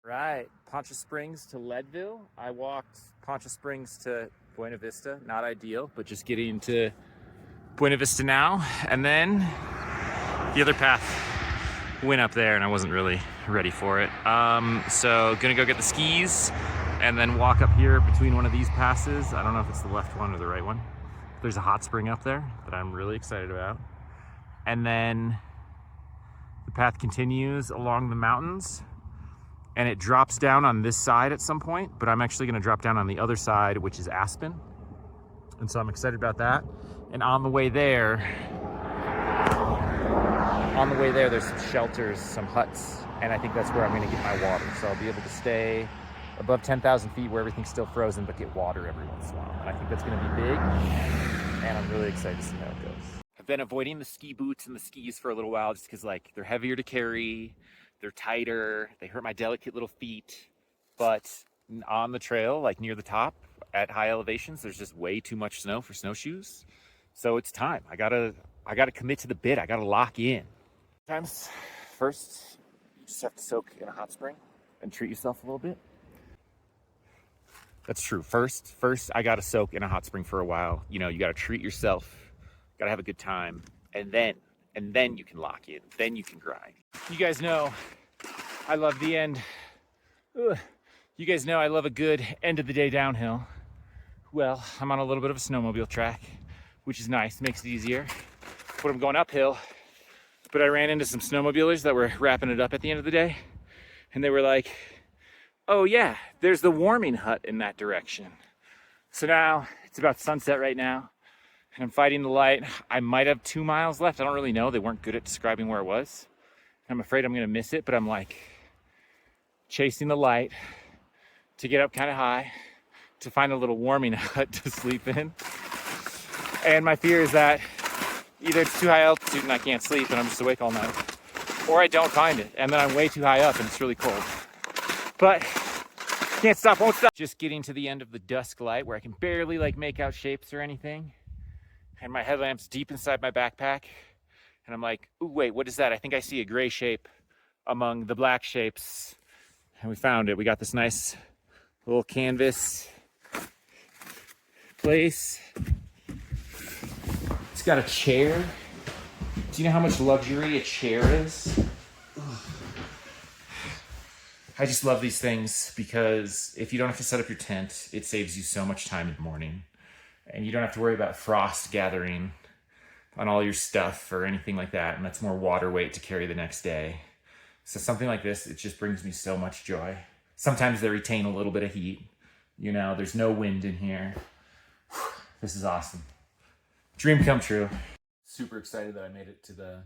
Right, Poncha Springs to Leadville. I walked Poncha Springs to Buena Vista. Not ideal, but just getting to Buena Vista now. And then the other path went up there and I wasn't really ready for it. So gonna go get the skis and then walk up here between one of these passes. I don't know if it's the left one or the right one. There's a hot spring up there that I'm really excited about. And then the path continues along the mountains and it drops down on this side at some point, but I'm actually gonna drop down on the other side, which is Aspen. And so I'm excited about that. And on the way there, there's some shelters, some huts, and I think that's where I'm gonna get my water. So I'll be able to stay above 10,000 feet where everything's still frozen, but get water every once in a while. And I think that's gonna be big, and I'm really excited to see how it goes. I've been avoiding the ski boots and the skis for a little while just because like they're heavier to carry, they're tighter, they hurt my delicate little feet, but on the trail, like near the top at high elevations, there's just way too much snow for snowshoes. So it's time. I gotta commit to the bit. I gotta lock in. Sometimes first, you just have to soak in a hot spring and treat yourself a little bit. That's true. First, I gotta soak in a hot spring for a while. You know, you gotta treat yourself, gotta have a good time, and then you can lock in, then you can grind. You guys know I love the end. You guys know I love a good end of the day downhill. Well, I'm on a little bit of a snowmobile track, which is nice, makes it easier. But I'm going uphill. But I ran into some snowmobilers that were wrapping it up at the end of the day. And they were like, oh yeah, there's the warming hut in that direction. So now it's about sunset right now. And I'm fighting the light. I might have 2 miles left. I don't really know. They weren't good at describing where it was. I'm afraid I'm gonna miss it, but I'm like chasing the light to get up kind of high to find a little warming hut to sleep in. And my fear is that either it's too high altitude and I can't sleep and I'm just awake all night, or I don't find it and then I'm way too high up and it's really cold. But can't stop, won't stop. Just getting to the end of the dusk light where I can barely like make out shapes or anything. And my headlamp's deep inside my backpack. And I'm like, ooh, wait, what is that? I think I see a gray shape among the black shapes. And we found it. We got this nice little canvas place. It's got a chair. Do you know how much luxury a chair is? I just love these things because if you don't have to set up your tent, it saves you so much time in the morning. And you don't have to worry about frost gathering on all your stuff or anything like that. And that's more water weight to carry the next day. So something like this, it just brings me so much joy. Sometimes they retain a little bit of heat. You know, there's no wind in here. This is awesome. Dream come true. Super excited that I made it to the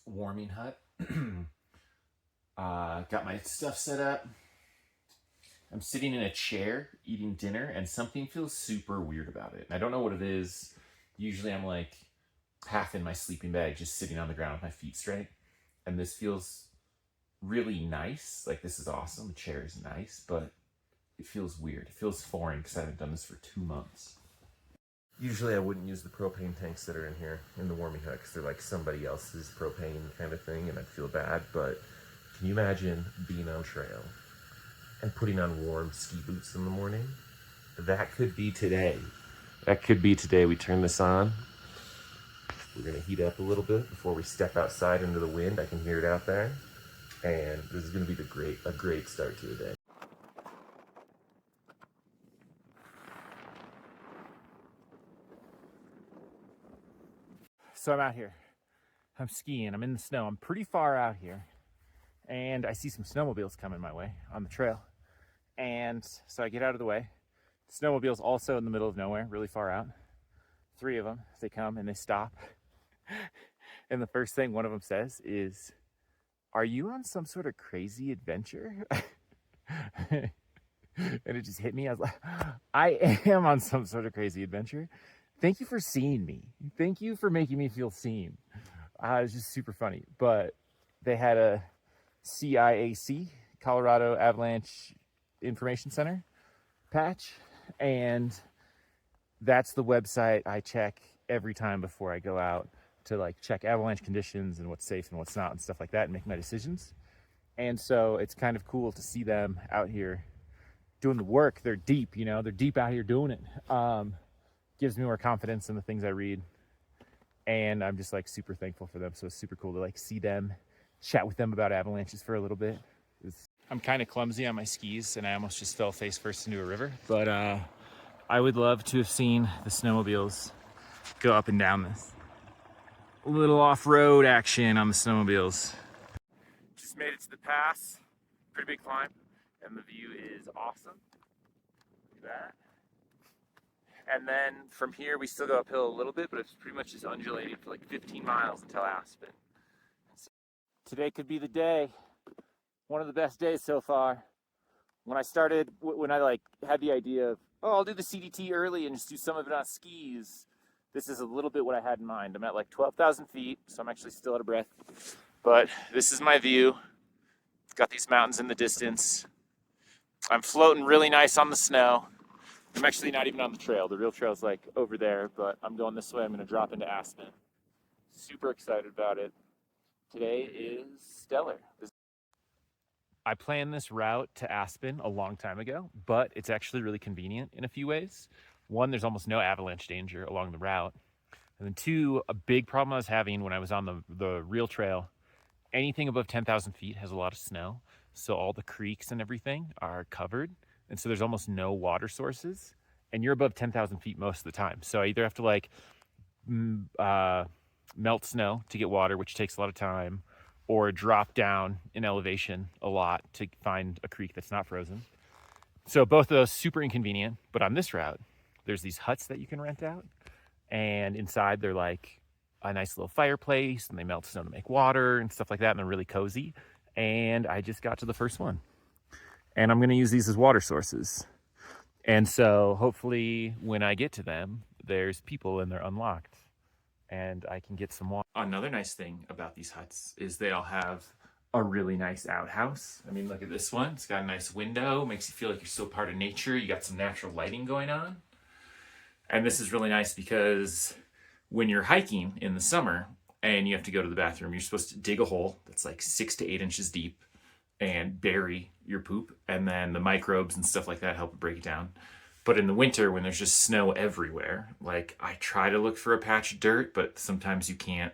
warming hut. Got my stuff set up. I'm sitting in a chair eating dinner and something feels super weird about it. I don't know what it is. Usually I'm like half in my sleeping bag, just sitting on the ground with my feet straight. And this feels really nice. Like this is awesome. The chair is nice, but it feels weird. It feels foreign because I haven't done this for 2 months. Usually I wouldn't use the propane tanks that are in here in the warming hut because they're like somebody else's propane kind of thing and I'd feel bad. But can you imagine being on trail and putting on warm ski boots in the morning? That could be today. That could be today. We turn this on. We're gonna heat up a little bit before we step outside into the wind. I can hear it out there. And this is gonna be a great start to the day. So I'm out here. I'm skiing. I'm in the snow. I'm pretty far out here. And I see some snowmobiles coming my way on the trail. And so I get out of the way. The snowmobile's also in the middle of nowhere, really far out. 3 of them, they come and they stop. And the first thing one of them says is, "Are you on some sort of crazy adventure?" And it just hit me. I was like, I am on some sort of crazy adventure. Thank you for seeing me. Thank you for making me feel seen. It's just super funny. But they had a CIAC, Colorado Avalanche Information Center patch. And that's the website I check every time before I go out to like check avalanche conditions and what's safe and what's not and stuff like that and make my decisions. And so it's kind of cool to see them out here doing the work. They're deep, you know, they're deep out here doing it. Gives me more confidence in the things I read. And I'm just like super thankful for them. So it's super cool to like see them, chat with them about avalanches for a little bit. I'm kind of clumsy on my skis and I almost just fell face first into a river. But I would love to have seen the snowmobiles go up and down this. A little off-road action on the snowmobiles. Just made it to the pass. Pretty big climb. And the view is awesome. Look at that. And then from here, we still go uphill a little bit, but it's pretty much just undulating for like 15 miles until Aspen. So today could be the day. One of the best days so far. When I started, when I like had the idea of, oh, I'll do the CDT early and just do some of it on skis. This is a little bit what I had in mind. I'm at like 12,000 feet, so I'm actually still out of breath. But this is my view. Got these mountains in the distance. I'm floating really nice on the snow. I'm actually not even on the trail. The real trail's like over there, but I'm going this way. I'm gonna drop into Aspen. Super excited about it. Today is stellar. I planned this route to Aspen a long time ago, but it's actually really convenient in a few ways. One, there's almost no avalanche danger along the route. And then two, a big problem I was having when I was on the real trail, anything above 10,000 feet has a lot of snow. So all the creeks and everything are covered. And so there's almost no water sources. And you're above 10,000 feet most of the time. So I either have to like melt snow to get water, which takes a lot of time, or drop down in elevation a lot to find a creek that's not frozen. So both of those super inconvenient. But on this route, there's these huts that you can rent out. And inside they're like a nice little fireplace and they melt snow to make water and stuff like that. And they're really cozy. And I just got to the first one. And I'm gonna use these as water sources. And so hopefully when I get to them, there's people and they're unlocked and I can get some water. Another nice thing about these huts is they all have a really nice outhouse. I mean, look at this one. It's got a nice window, makes you feel like you're still part of nature. You got some natural lighting going on. And this is really nice because when you're hiking in the summer and you have to go to the bathroom, you're supposed to dig a hole that's like 6 to 8 inches deep and bury your poop, and then the microbes and stuff like that help break it down. But in the winter, when there's just snow everywhere, like I try to look for a patch of dirt, but sometimes you can't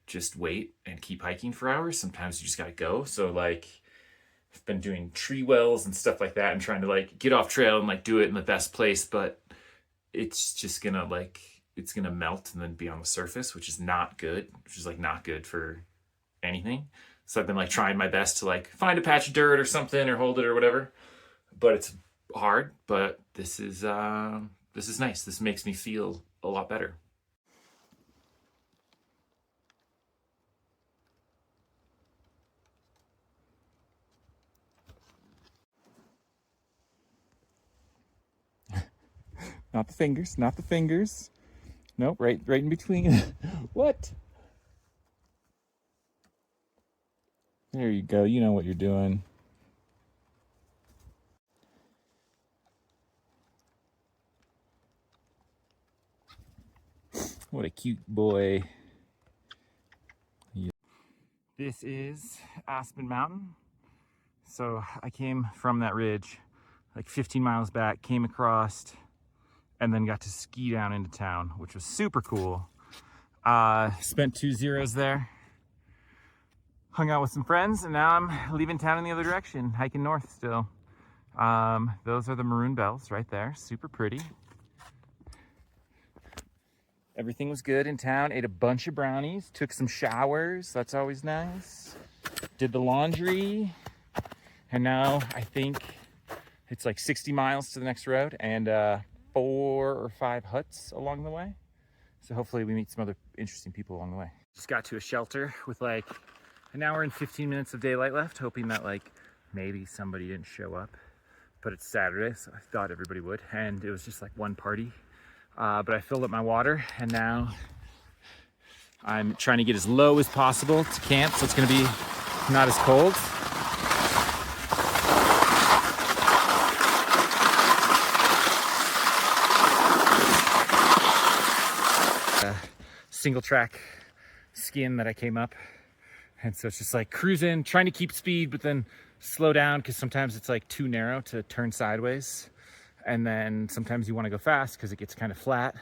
just wait and keep hiking for hours. Sometimes you just gotta go. So like I've been doing tree wells and stuff like that and trying to like get off trail and like do it in the best place, but it's just gonna like, it's gonna melt and then be on the surface, which is not good, which is like not good for anything. So I've been like trying my best to like find a patch of dirt or something or hold it or whatever, but it's hard. But this is nice. This makes me feel a lot better. Not the fingers, not the fingers. Nope, right in between. What? There you go. You know what you're doing. What a cute boy. Yeah. This is Aspen Mountain. So I came from that ridge like 15 miles back, came across, and then got to ski down into town, which was super cool. Spent 2 zeros there. Hung out with some friends, and now I'm leaving town in the other direction, hiking north still. Those are the maroon bells right there, super pretty. Everything was good in town, ate a bunch of brownies, took some showers, that's always nice. Did the laundry, and now I think it's like 60 miles to the next road and 4 or 5 huts along the way. So hopefully we meet some other interesting people along the way. Just got to a shelter with like an hour and 15 minutes of daylight left, hoping that like maybe somebody didn't show up. But it's Saturday, so I thought everybody would. And it was just like one party. But I filled up my water and now I'm trying to get as low as possible to camp, so it's gonna be not as cold. Single track skin that I came up And so it's just like cruising, trying to keep speed, but then slow down because sometimes it's like too narrow to turn sideways. And then sometimes you want to go fast because it gets kind of flat,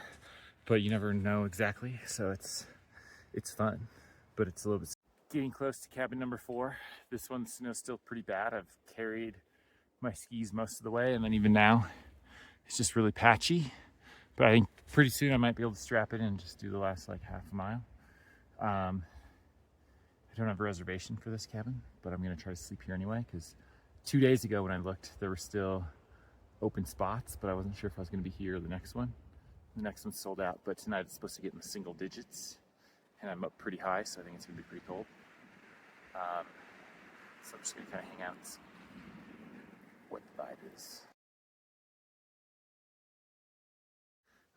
but you never know exactly. So it's fun, but it's a little bit. Getting close to cabin number 4. This one, the snow's still pretty bad. I've carried my skis most of the way, and then even now it's just really patchy. But I think pretty soon I might be able to strap it in and just do the last like half a mile. I don't have a reservation for this cabin, but I'm gonna try to sleep here anyway, because 2 days ago when I looked, there were still open spots, but I wasn't sure if I was gonna be here or the next one. The next one's sold out, but tonight it's supposed to get in the single digits, and I'm up pretty high, so I think it's gonna be pretty cold. So I'm just gonna kind of hang out and see what the vibe is.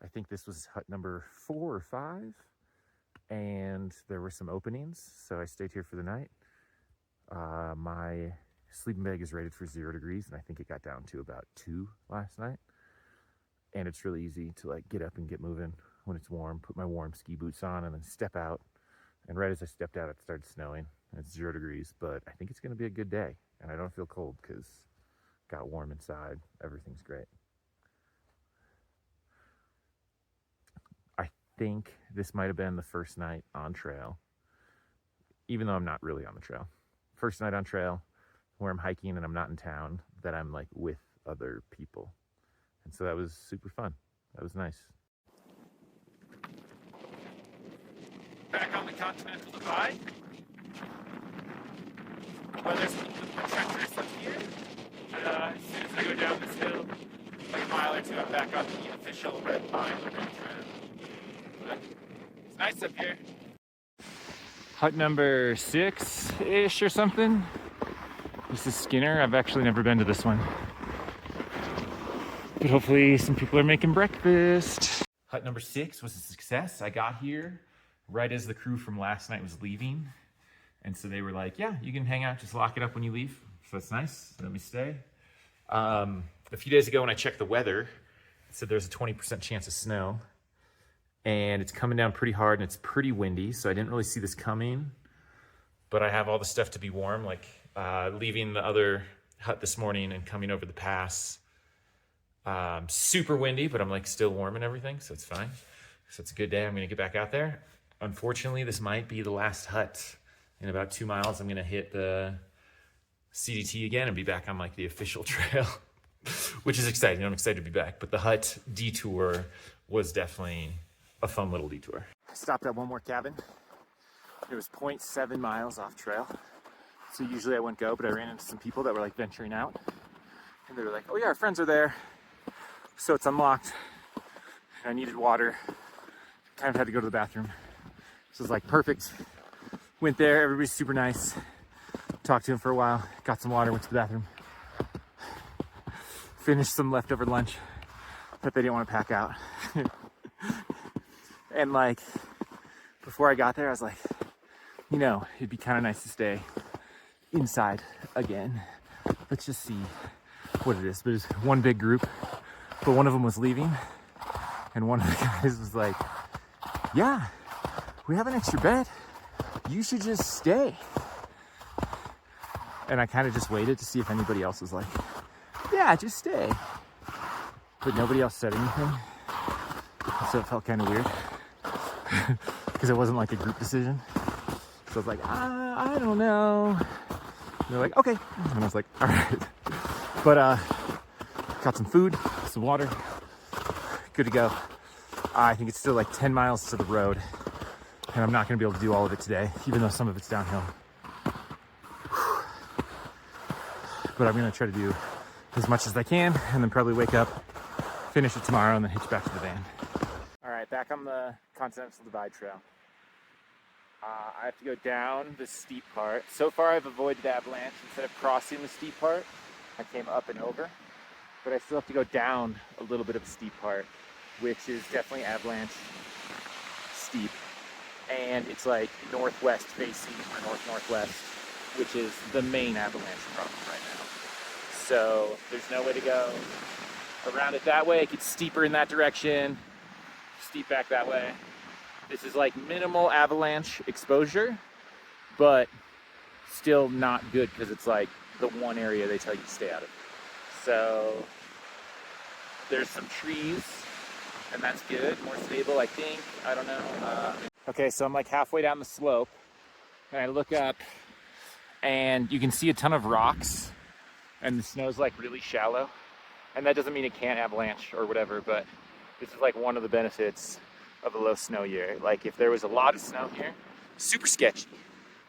I think this was hut number 4 or 5, and there were some openings, so I stayed here for the night. My sleeping bag is rated for 0 degrees, and I think it got down to about 2 last night. And it's really easy to like get up and get moving when it's warm, put my warm ski boots on, and then step out. And right as I stepped out, it started snowing. It's 0 degrees, but I think it's gonna be a good day. And I don't feel cold because it got warm inside. Everything's great. I think this might have been the first night on trail, even though I'm not really on the trail. First night on trail where I'm hiking and I'm not in town, that I'm like with other people. And so that was super fun. That was nice. Back on the Continental Divide. Weather's a little bit more treacherous up here. But as soon as I go down this hill, like a mile or two, I'm back on the official red line trail. But it's nice up here. Hut number 6-ish or something. This is Skinner. I've actually never been to this one. But hopefully some people are making breakfast. Hut number 6 was a success. I got here right as the crew from last night was leaving. And so they were like, yeah, you can hang out, just lock it up when you leave. So that's nice, let me stay. A few days ago when I checked the weather, it said there's a 20% chance of snow. And it's coming down pretty hard and it's pretty windy, so I didn't really see this coming. But I have all the stuff to be warm, like leaving the other hut this morning and coming over the pass. Super windy, but I'm like still warm and everything, so it's fine. So it's a good day. I'm gonna get back out there. Unfortunately, this might be the last hut. In about 2 miles, I'm gonna hit the CDT again and be back on like the official trail, which is exciting. I'm excited to be back, but the hut detour was definitely a fun little detour. I stopped at one more cabin. It was 0.7 miles off trail. So usually I wouldn't go, but I ran into some people that were like venturing out, and they were like, oh yeah, our friends are there. So it's unlocked. I needed water. Kind of had to go to the bathroom. So it was like perfect. Went there, everybody's super nice. Talked to him for a while, got some water, went to the bathroom. Finished some leftover lunch that they didn't want to pack out. And like, before I got there, I was like, you know, it'd be kind of nice to stay inside again. Let's just see what it is. But it's one big group, but one of them was leaving. And one of the guys was like, yeah, we have an extra bed. You should just stay. And I kind of just waited to see if anybody else was like, yeah, just stay. But nobody else said anything. So it felt kind of weird. Because it wasn't like a group decision. So I was like, I don't know. And they're like, okay. And I was like, all right. But got some food, some water. Good to go. I think it's still like 10 miles to the road. And I'm not gonna be able to do all of it today, even though some of it's downhill. But I'm gonna try to do as much as I can, and then probably wake up, finish it tomorrow, and then hitch back to the van. All right, back on the Continental Divide Trail. I have to go down the steep part. So far I've avoided the avalanche. Instead of crossing the steep part, I came up and over. But I still have to go down a little bit of a steep part, which is definitely avalanche steep. And it's like northwest facing or north-northwest, which is the main avalanche problem right now. So there's no way to go around it that way. It gets steeper in that direction, steep back that way. This is like minimal avalanche exposure, but still not good because it's like the one area they tell you to stay out of. So there's some trees, and that's good, more stable, I think. I don't know. Okay, so I'm like halfway down the slope, and I look up, and you can see a ton of rocks, and the snow's like really shallow. And that doesn't mean it can't avalanche or whatever, but this is like one of the benefits of a low snow year. Like if there was a lot of snow here, super sketchy.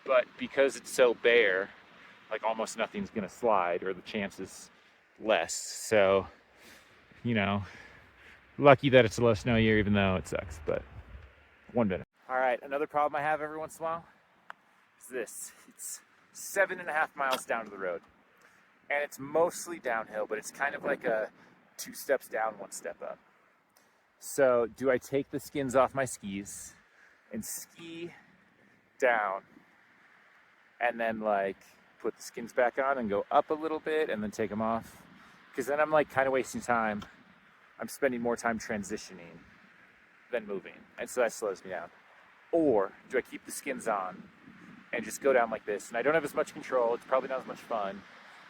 But because it's so bare, like almost nothing's gonna slide, or the chance is less. So, you know, lucky that it's a low snow year, even though it sucks, but one benefit. All right, another problem I have every once in a while is this. It's 7.5 miles down to the road. And it's mostly downhill, but it's kind of like a 2 steps down, 1 step up. So do I take the skins off my skis and ski down and then like put the skins back on and go up a little bit and then take them off? Because then I'm like kind of wasting time. I'm spending more time transitioning than moving. And so that slows me down. Or do I keep the skins on and just go down like this? And I don't have as much control. It's probably not as much fun.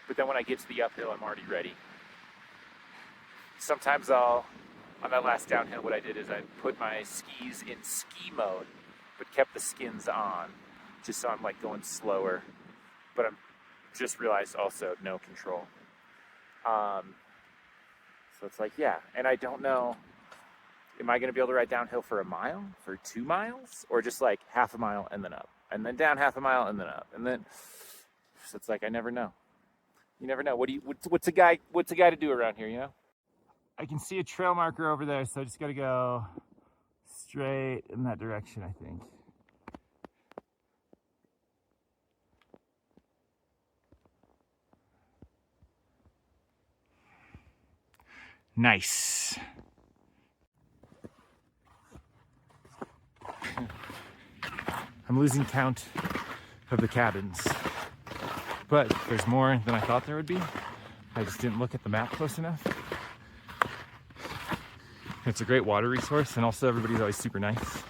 But then when I get to the uphill, I'm already ready. Sometimes on that last downhill, what I did is I put my skis in ski mode, but kept the skins on, just so I'm like going slower. But I'm just realized also no control. So it's like, yeah. And I don't know, am I gonna be able to ride downhill for a mile, for 2 miles? Or just like half a mile and then up, and then down half a mile and then up. And then, so it's like, I never know. You never know. What's a guy to do around here, you know? I can see a trail marker over there, so I just gotta go straight in that direction, I think. Nice. I'm losing count of the cabins, but there's more than I thought there would be. I just didn't look at the map close enough. It's a great water resource, and also everybody's always super nice.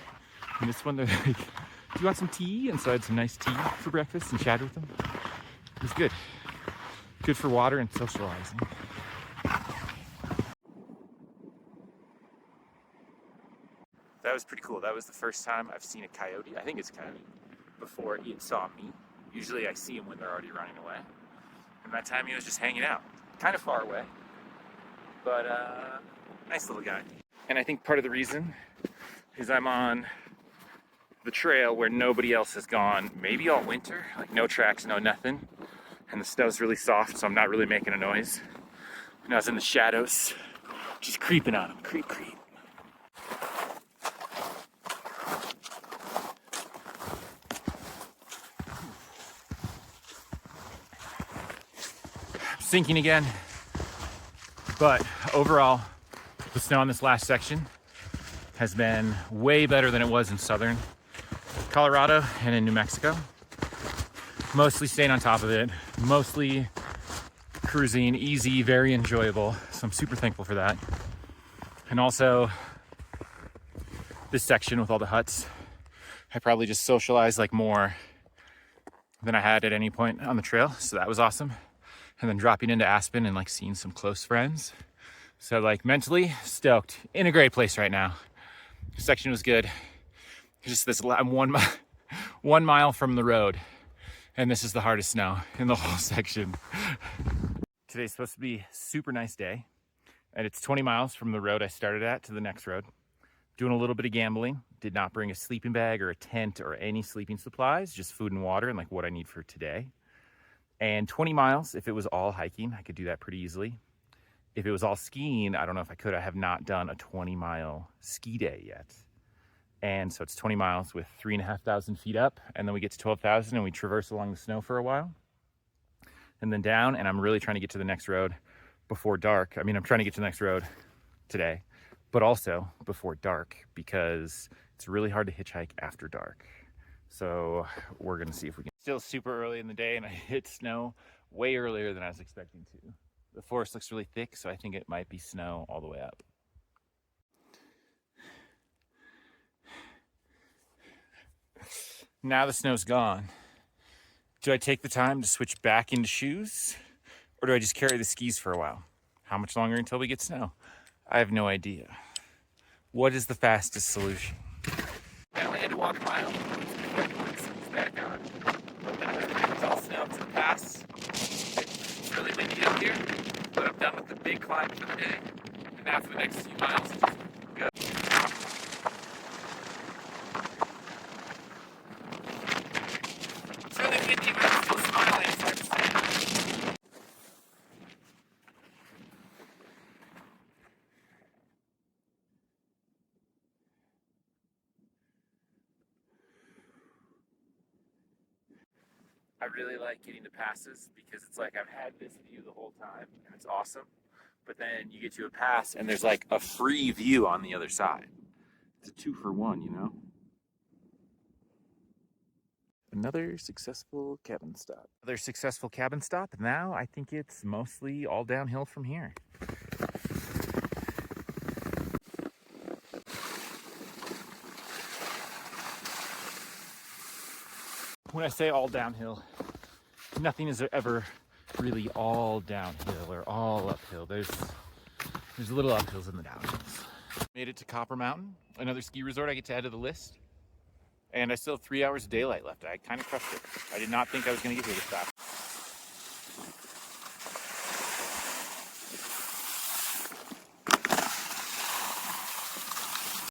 And this one, they're like, do you want some tea? And so I had some nice tea for breakfast and chatted with them. It was good. Good for water and socializing. That was pretty cool. That was the first time I've seen a coyote. I think it's a coyote. Before it saw me. Usually I see him when they're already running away. And that time he was just hanging out. Kind of far away. But nice little guy. And I think part of the reason is I'm on the trail where nobody else has gone, maybe all winter, like no tracks, no nothing. And the snow's really soft, so I'm not really making a noise. And I was in the shadows, just creeping on him, creep, creep. Sinking again, but overall the snow on this last section has been way better than it was in southern Colorado and in New Mexico. Mostly staying on top of it, mostly cruising, easy, very enjoyable, so I'm super thankful for that. And also this section with all the huts, I probably just socialized like more than I had at any point on the trail, so that was awesome. And then dropping into Aspen and like seeing some close friends. So like mentally stoked, in a great place right now. The section was good. Just this, I'm 1 mile from the road, and this is the hardest snow in the whole section. Today's supposed to be a super nice day, and it's 20 miles from the road I started at to the next road. Doing a little bit of gambling. Did not bring a sleeping bag or a tent or any sleeping supplies, just food and water and like what I need for today. And 20 miles, if it was all hiking, I could do that pretty easily. If it was all skiing, I don't know if I could. I have not done a 20-mile ski day yet. And so it's 20 miles with 3,500 feet up, and then we get to 12,000 and we traverse along the snow for a while. And then down, and I'm really trying to get to the next road before dark. I mean, I'm trying to get to the next road today, but also before dark, because it's really hard to hitchhike after dark. So we're gonna see if we can. Still super early in the day, and I hit snow way earlier than I was expecting to. The forest looks really thick, so I think it might be snow all the way up. Now the snow's gone. Do I take the time to switch back into shoes, or do I just carry the skis for a while? How much longer until we get snow? I have no idea. What is the fastest solution? I only had to walk a mile. Back on. It's all snow to the pass. It's really windy out here, but I'm done with the big climb for the day. And now for the next few miles, it's good. It's really windy, but I'm still smiling. It's hard to say. I really like getting to passes because it's like I've had this view the whole time and it's awesome. But then you get to a pass and there's like a free view on the other side. It's a 2-for-1, you know? Another successful cabin stop. Another successful cabin stop. Now I think it's mostly all downhill from here. When I say all downhill, nothing is ever really all downhill or all uphill. There's little uphills in the downhills. Made it to Copper Mountain, another ski resort I get to add to the list. And I still have 3 hours of daylight left. I kind of crushed it. I did not think I was going to get here this fast.